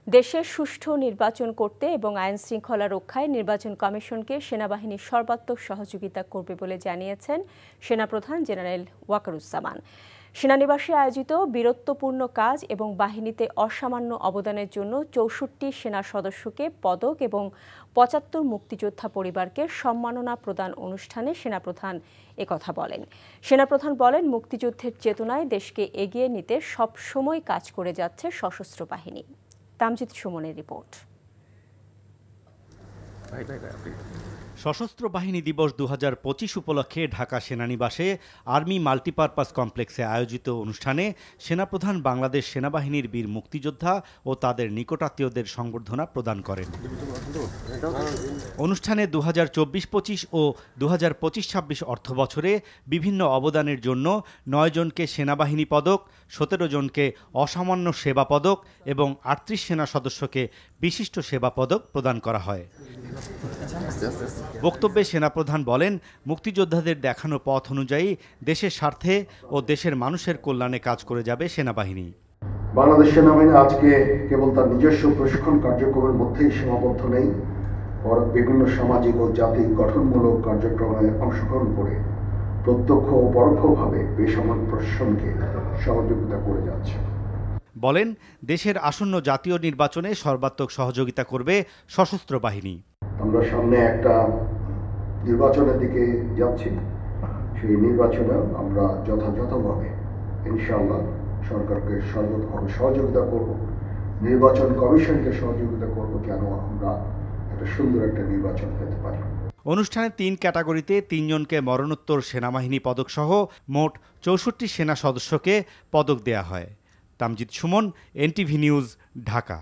দেশে সুষ্ঠু নির্বাচন করতে এবং আইন শৃঙ্খলা রক্ষায় নির্বাচন কমিশনকে সেনাবাহিনী সর্বাত্মক সহযোগিতা করবে বলে জানিয়েছেন সেনাপ্রধান জেনারেল ওয়াকারুজ্জামান। সেনানিবাসে আয়োজিত বীরত্বপূর্ণ কাজ এবং বাহিনীতে অসামান্য অবদানের জন্য ৬৪ সেনা সদস্যকে পদক এবং ৭৫ মুক্তিযোদ্ধা পরিবারকে সম্মাননা প্রদান অনুষ্ঠানে সেনাপ্রধান একথা বলেন। সেনাপ্রধান বলেন, মুক্তিযুদ্ধের চেতনায় দেশকে এগিয়ে নিতে সবসময় কাজ করে যাচ্ছে সশস্ত্র বাহিনী। তামজিদ সুমনের রিপোর্ট। সশস্ত্র বাহিনী দিবস ২০২৫ উপলক্ষে ঢাকা সেনানিবাসে আর্মি মাল্টিপারপাস কমপ্লেক্সে আয়োজিত অনুষ্ঠানে সেনাপ্রধান বাংলাদেশ সেনাবাহিনীর বীর মুক্তিযোদ্ধা ও তাদের নিকটাত্মীয়দের সংবর্ধনা প্রদান করেন। অনুষ্ঠানে ২০২৪-২৫ ও ২০২৫-২৬ অর্থবছরে বিভিন্ন অবদানের জন্য ৯ জনকে সেনাবাহিনী পদক, ১৭ জনকে অসামান্য সেবা পদক এবং ৩৮ সেনা সদস্যকে বিশিষ্ট সেবা পদক প্রদান করা হয়। বক্তব্যে সেনাপ্রধান বলেন, মুক্তিযোদ্ধাদের দেখানো পথ অনুযায়ী দেশের স্বার্থে ও দেশের মানুষের কল্যাণে কাজ করে যাবে সেনাবাহিনী। বাংলাদেশ সেনাবাহিনী আজকে কেবল তার নিজস্ব প্রশিক্ষণ কার্যক্রমের মধ্যেই সীমাবদ্ধ নেই, বরং বিভিন্ন সামাজিক ও জাতিক গঠনমূলক কার্যক্রমে অংশগ্রহণ করে প্রত্যক্ষ ও পরোক্ষভাবে বেসামরিক প্রশাসনকে সহযোগিতা করে যাচ্ছে। বলেন, দেশের আসন্ন জাতীয় নির্বাচনে সর্বাত্মক সহযোগিতা করবে সশস্ত্র বাহিনী। আমরা সামনে একটা নির্বাচনের দিকে যাচ্ছি, সেই নির্বাচনে আমরা যথাযথভাবে ইনশাআল্লাহ সরকারকে সর্বতভাবে সহযোগিতা করব, নির্বাচন কমিশনকে সহযোগিতা করব, যেন আমরা একটা সুন্দর একটা নির্বাচন পেতে পারি। অনুষ্ঠানে ৩ ক্যাটাগরিতে ৩ জনকে মরণোত্তর সেনাবাহিনী পদক সহ মোট ৬৪ সেনা সদস্যকে পদক দেয়া হয়। Tamjid Suman, NTV news, Dhaka.